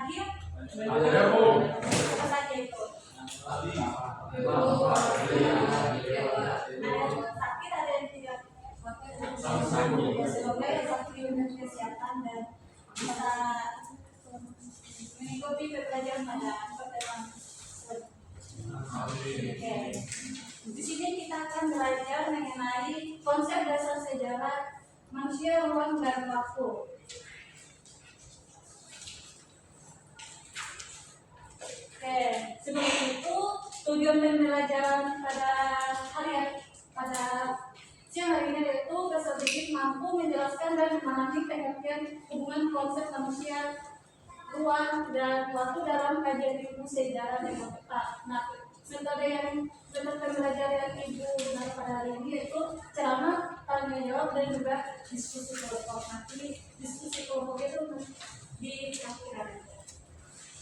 hadir? Ada, Bu. Apa saja itu? Ada yang sakit, ada yang tidak. Semoga yang sakit diberikan kesehatan dan bisa mengikuti pembelajaran pada pertemuan. Oke. Di sini kita akan belajar mengenai konsep dasar sejarah manusia, ruang, dan waktu. Oke, sebelum itu tujuan pembelajaran pada siang hari ini yaitu sedikit mampu menjelaskan dan memahami pengertian hubungan konsep manusia, ruang, dan waktu dalam kajian ilmu sejarah dengan tepat. Nah, metode pembelajaran Ibu gunakan pada hari ini yaitu ceramah, tanya jawab, dan juga diskusi kelompok. Nanti diskusi kelompok itu di akhiran.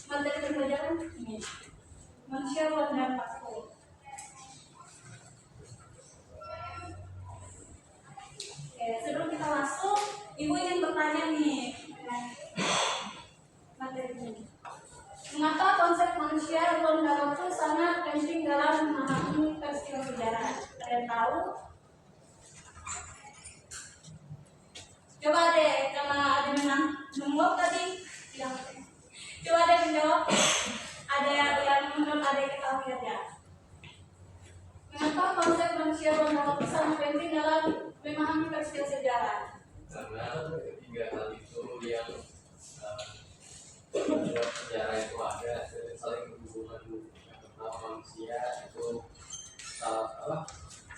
Materi pembelajaran ini manusia, ruang, dan waktu. Oke, sebelum kita masuk, Ibu ingin bertanya nih materi ini. Mengapa konsep manusia, ruang, dan waktu sangat penting dalam memahami peristiwa sejarah? Ada yang tahu? Coba deh, karena ada yang menjawab tadi. Ya. Coba ada yang menjawab. Ada yang menurut ada yang ketahui ya. Mengapa konsep manusia, ruang, dan waktu sangat penting dalam memahami peristiwa sejarah? Karena ketiga hal itu yang membuat sejarah itu ada saling berhubungan. Yang pertama manusia itu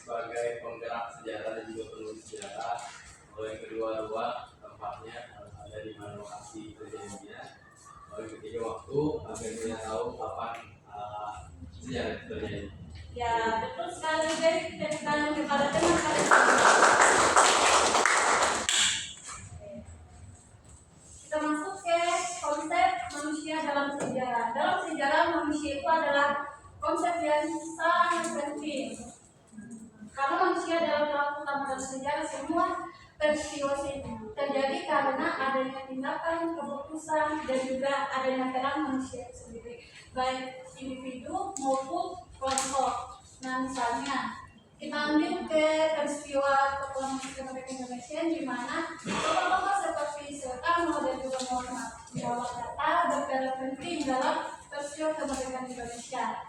sebagai penggerak sejarah dan juga penulis sejarah. Lalu yang kedua ruang, tempatnya ada di mana lokasi terjadinya. Lalu yang ketiga waktu, agar kita tahu kapan sejarah itu terjadi. Ya, betul sekali. Jadi tentang kepada teman kita masuk ke konsep manusia dalam sejarah. Dalam sejarah manusia itu adalah konsep yang sangat penting. Karena manusia dalam melakukan dalam sejarah semua peristiwa terjadi karena adanya tindakan, keputusan, dan juga adanya peran manusia sendiri, baik individu maupun kelompok. Nah, misalnya kita ambil ke peristiwa kemerdekaan Indonesia di mana tokoh-tokoh seperti Soekarno dan juga Muhammad Hatta berperan penting dalam peristiwa kemerdekaan Indonesia.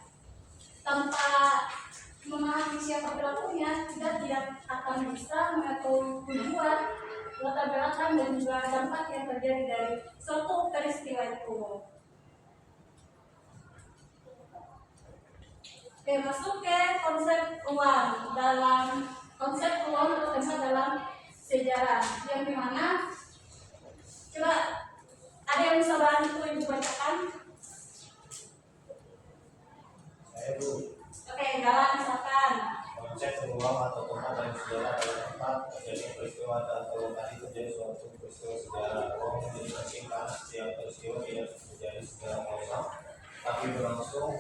Tanpa memahami siapa pelakunya, kita tidak akan bisa mengetahui tujuan, latar belakang, dan juga dampak yang terjadi dari suatu peristiwa itu. Oke, masuk ke konsep ruang atau tempat dalam sejarah yang dimana coba ada yang bisa bantu Ibu bacakan? Saya Bu. Oke, Galang misalkan. Konsep ruang atau tempat dalam sejarah adalah tempat terjadi peristiwa atau lokasi terjadi suatu peristiwa sejarah. Ruang menjadi penting karena setiap peristiwa tidak terjadi secara kosong, tapi berlangsung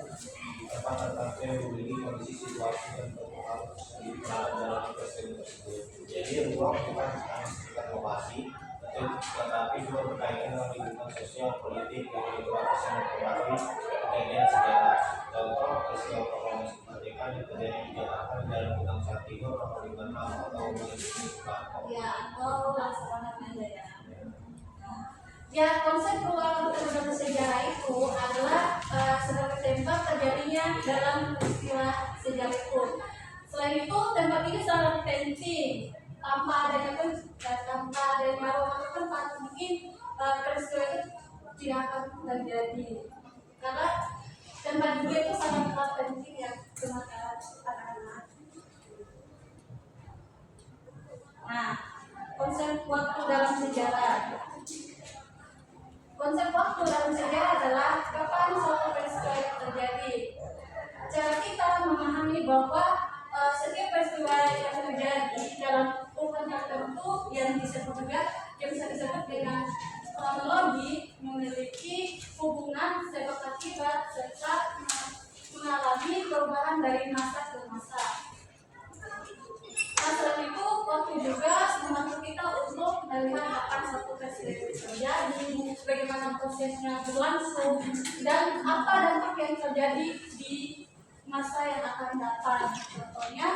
di tempat tertentu yang memiliki kondisi situasi dan berpengaruh sendiri dalam peristiwa tersebut. Jadi ruang bukan hanya sekitar lokasi, tetapi juga berkaitan dengan lingkungan sosial, politik, dan geografis yang mempengaruhi kejadian sejarah. Contoh peristiwa proklamasi kemerdekaan yang terjadi di Jakarta dalam Undang Undang Timur Nomor 56 tahun 2004. Ya, atau laksanakan aja ya. Ya, konsep ruang dalam sejarah itu adalah sebagai tempat terjadinya dalam peristiwa sejarah itu. Selain itu, tempat ini sangat penting. Tanpa adanya ruang atau tempat, mungkin peristiwa itu tidak akan terjadi. Karena tempat juga itu sangat penting ya anak-anak. Nah, konsep waktu dalam sejarah. Konsep waktu dalam sejarah adalah kapan suatu peristiwa yang terjadi. Cara kita memahami bahwa setiap peristiwa yang terjadi dalam ukuran tertentu yang disebut dengan kronologi memiliki hubungan sebab akibat serta mengalami perubahan dari masa ke masa. Nah, selain itu waktu juga membantu kita untuk melihat kapan suatu peristiwa terjadi, bagaimana prosesnya berlangsung dan apa dampak yang terjadi di masa yang akan datang. Contohnya,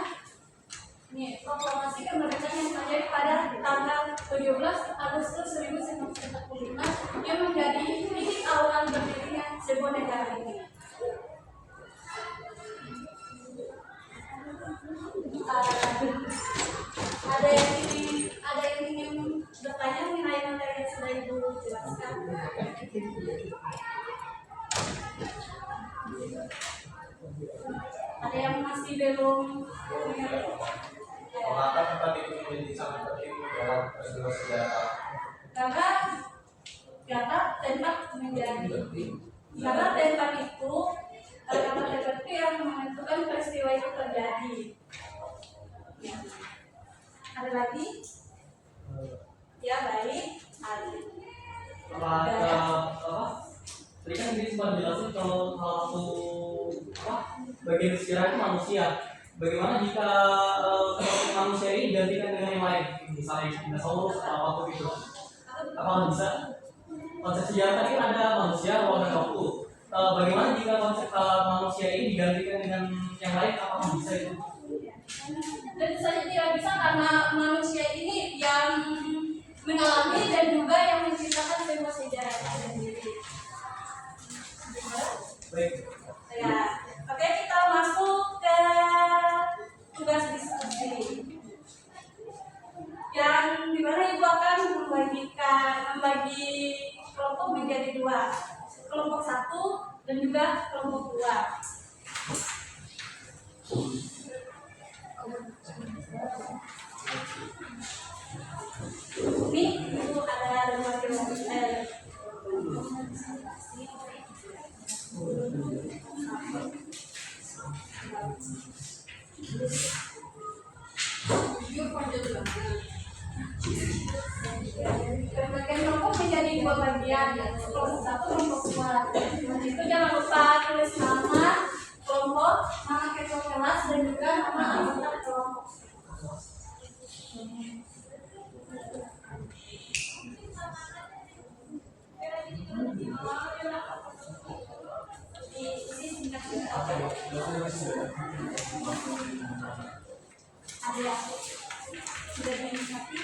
nih, proklamasi kemerdekaan yang terjadi pada tanggal 17 Agustus 1945 yang menjadi titik awal berdirinya sebuah negara ini. Ada yang ingin bertanya mengenai materi yang sudah Ibu jelaskan? Ada yang masih belum mengerti? Mengapa tempat itu menjadi sangat penting dalam peristiwa sejarah? Karena tempat menjadi karena tempat itu yang menentukan peristiwa itu terjadi. Ya. Ada lagi? Ya, baik. Tadi kan dia sempat jelasin kalau salah satu bagian sejarah itu manusia. Bagaimana jika manusia ini digantikan dengan yang lain, misalnya dinosaurus atau apa gitu? Apakah bisa? Konsep sejarah tadi kan ada manusia, ruang dan waktu. Bagaimana jika konsep manusia ini digantikan dengan yang lain? Apakah bisa itu? Tentu saja tidak bisa karena manusia ini yang mengalami dan juga yang menciptakan sebuah sejarah itu sendiri. Baik. Ya, oke, kita masuk ke tugas diskusi yang dimana Ibu akan membagi kelompok menjadi dua, kelompok 1 dan juga kelompok 2. Ini Ibu ada bagian kelompok menjadi 2 bagian, kelompok 1, kelompok 2. Itu jangan lupa tulis nama kelompok, nama ketua kelas dan juga nama anggota kelompok. Ada yang sudah dinikmati?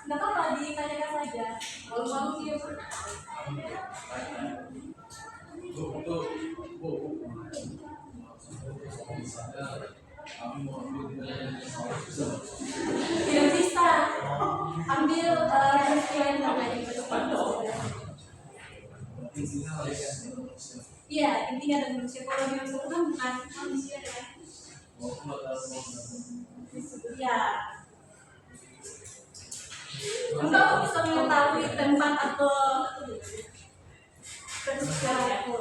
Nggak apa-apa, ditanyakan saja. Kalau mau dia tidak bisa ambil yang terbaik untuk iya, intinya ada manusia. Kalau dinosaurus kan bukan manusia ya. Ya. Enggak bisa mengetahui tempat atau sejarah itu.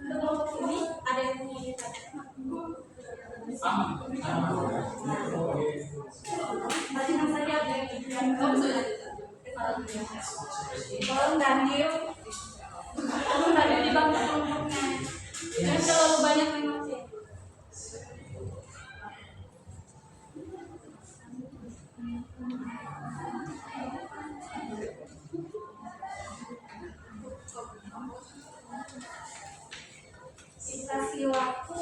Kelompok ini ada yang punya macam saja ada yang tolong Daniel di bangku kelompoknya dan terlalu banyak emosi. Kasih waktu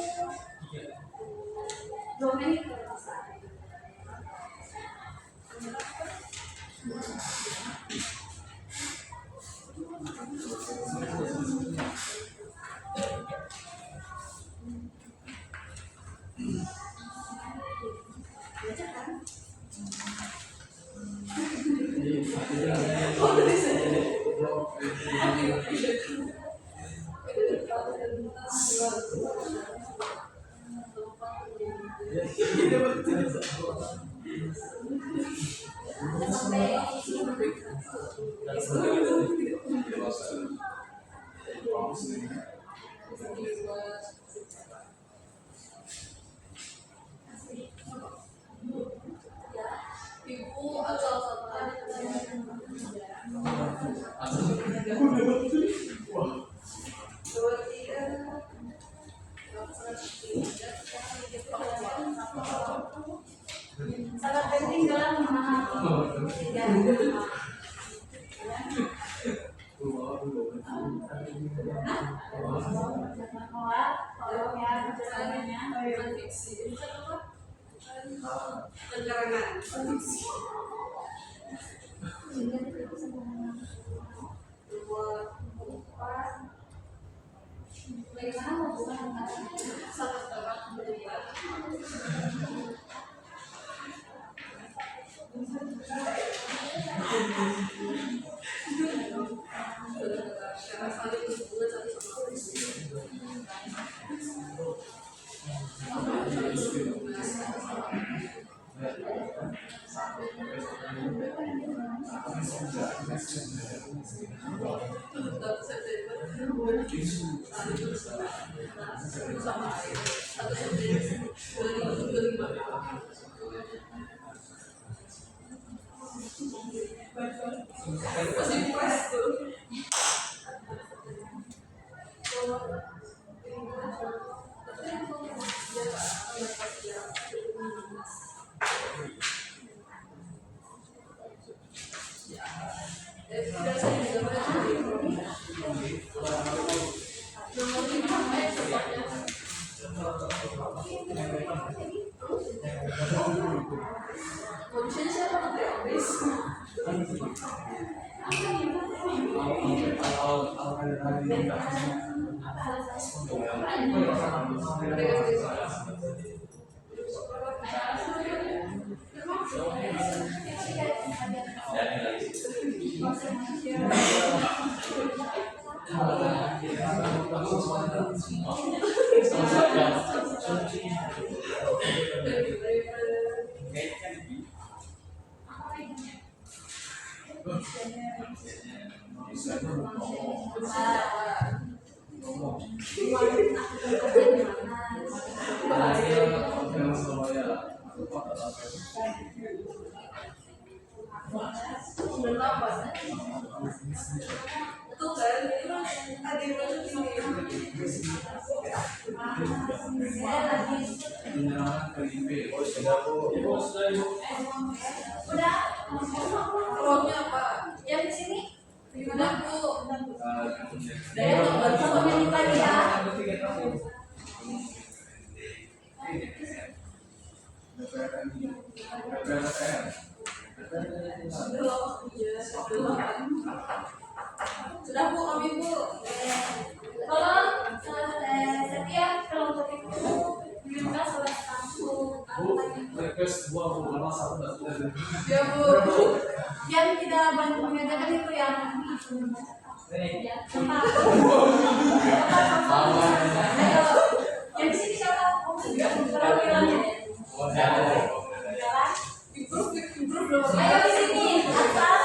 2 menit. Ibu atau sangat penting dalam memahami sejarah. Tolong ya perjalanannya. Bagaimana hubungan antara sangat erat yang di sini gimana Bu? Saya mau pemilik lagi ya. Sudah Bu, kami Bu. Tolong setiap kelompok itu diminta salah satu request dua Bu, karena satu nggak sudah. ya Bu. Biar tidak banyak mengerjakan itu yang tempat. Yang di sini siapa? Perwakilannya. Improve belum. Ayo di sini. Asal.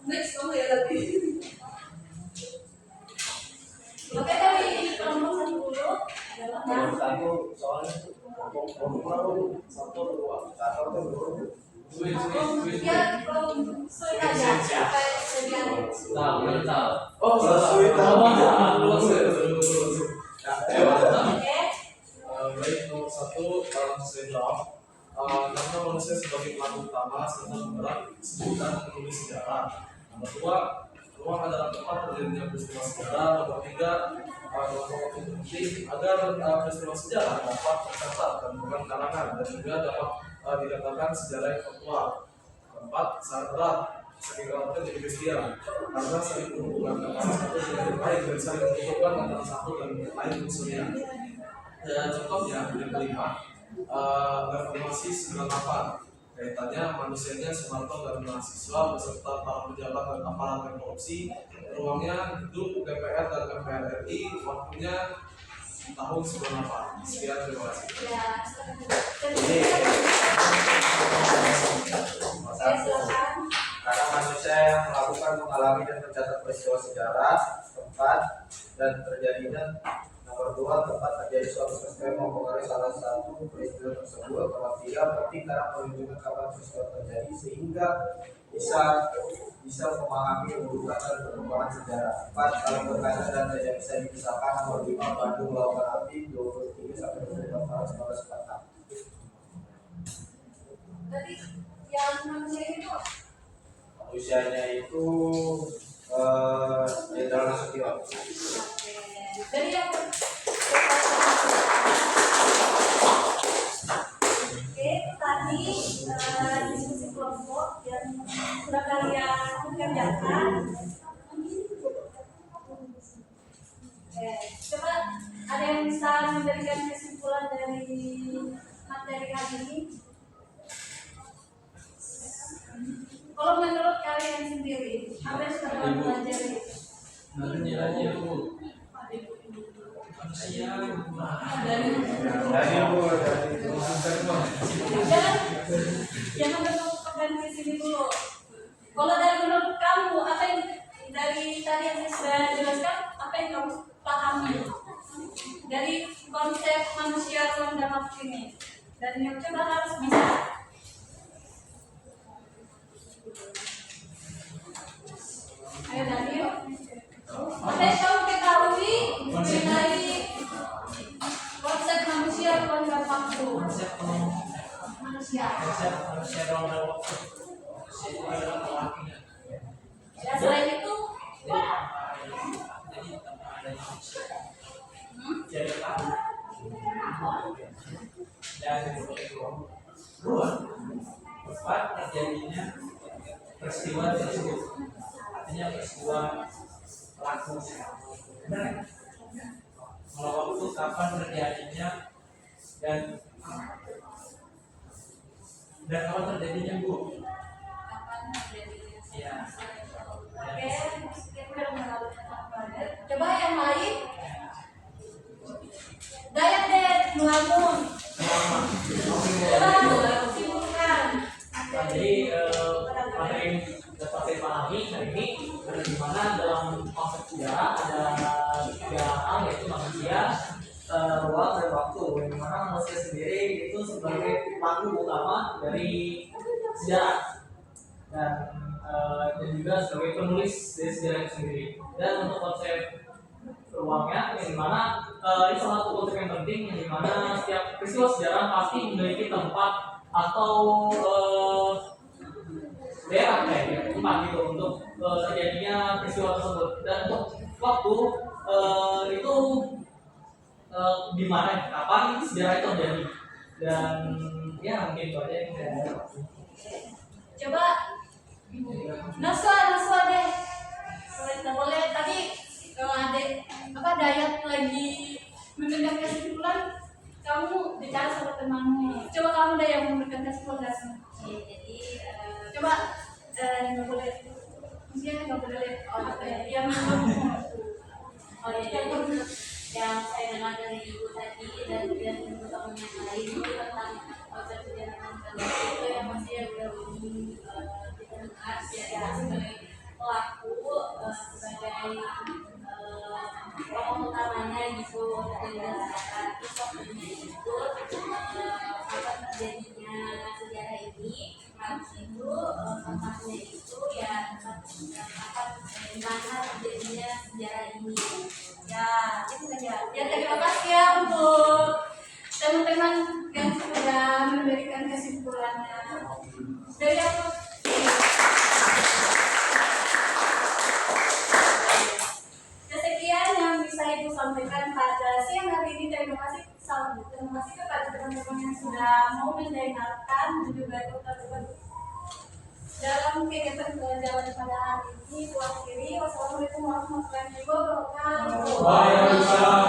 Next kamu ya tadi. Oke dari kelompok 10 adalah satu soalnya satu dua ya sulit aja sampai sekian. oh sulit Baik, nomor satu dalam sejarah karena manusia sebagai pelaku utama serta penggerak sebutan menulis sejarah. Nomor dua, ruang adalah tempat terjadinya peristiwa sejarah. Nomor tiga, waktu penting agar peristiwa sejarah dapat tercatat dan bukan karangan dan juga dapat dikatakan sejarah yang faktual. Keempat, sangat erat saking eratnya jadi peristiwa karena saling berhubungan antara satu dengan yang lain dan saling menentukan antara satu dan yang lain unsurnya. Contohnya yang kelima, reformasi 98 kaitannya manusianya Soeharto dan mahasiswa beserta para pejabat dan aparat yang korupsi. Ruangnya gedung DPR dan MPR RI, waktunya tahun 98. Sekian, terima kasih. Karena manusia yang melakukan, mengalami dan mencatat peristiwa sejarah tempat dan terjadinya Nomor 2, tempat terjadi suatu peristiwa yang mempengaruhi salah satu peristiwa tersebut. Nomor 3, penting karena menunjukkan kapan peristiwa terjadi sehingga bisa memahami kedudukan dan perkembangan sejarah. 4, kalau berkaitan dan tidak bisa dipisahkan. Nomor 5, Bandung Lautan Api 23 sampai 24 Maret 1946. Tadi yang manusia itu Manusianya itu Jenderal Nasution. oke. Dari yang oke, tadi diskusi kelompok yang sudah kalian kerjakan. Coba ada yang bisa memberikan kesimpulan dari materi hari ini? Kalau menurut kalian sendiri, apa yang sudah kalian pelajari? Nanya Bu. Manusia Jangan berpegang ke sini dulu. Kalau dari menurut kamu, apa yang dari tadi yang saya sudah jelaskan, apa yang kamu pahami dari konsep manusia ruang dan waktu ini? Dan yang coba harus bisa. Ayo Daniel. Apa yang kamu ketahui mengenai konsep manusia ruang dan waktu? Manusia. Ya, selain itu, tempat terjadinya peristiwa tersebut, artinya peristiwa pelaku. Benar? Kalau waktu kapan terjadinya dan kapan terjadinya Bu? kapan terjadinya? Ya. Oke, kita udah mengalami apa? Coba yang lain. Dayat deh, melamun. Coba simpulkan. Jadi materi yang dapat saya pahami hari ini ada di mana dalam konsep sejarah ada 3 hal, yaitu manusia, ruang dan waktu. Yang mana manusia sendiri itu sebagai pelaku utama dari sejarah dan juga sebagai penulis dari sejarah itu sendiri. Dan untuk konsep ruangnya, yang dimana ini salah satu konsep yang penting, yang dimana setiap peristiwa sejarah pasti memiliki tempat atau daerah tempat gitu untuk terjadinya peristiwa tersebut. Dan untuk waktu itu di mana, kapan sejarah itu terjadi. Dan ya mungkin itu aja yang saya Coba Naswa deh. Boleh tadi kalau Dayat lagi memberikan kesimpulan, kamu bicara sama temanmu. Coba kamu deh yang memberikan kesimpulan. Jadi coba nggak boleh, maksudnya nggak boleh yang yang saya dengar dari ibu tadi dan teman-teman yang lain itu tentang konsep sejarah manusia itu yang masih belum kita dengar sejarah sebagai pelaku, sebagai tokoh utamanya gitu dari masyarakat. Terus waktunya itu kapan terjadinya sejarah ini, harus itu tempatnya itu ya kapan di mana terjadinya sejarah ini. ya itu saja. Ya terima kasih ya untuk teman-teman yang sudah memberikan kesimpulannya. Dari aku sekian yang bisa Ibu sampaikan pada siang hari ini. Terima kasih kepada teman-teman yang sudah mau mendengarkan dan juga ikut terlibat dalam kegiatan pelajaran pada hari ini. Wassalamualaikum warahmatullahi wabarakatuh. Waalaikumsalam.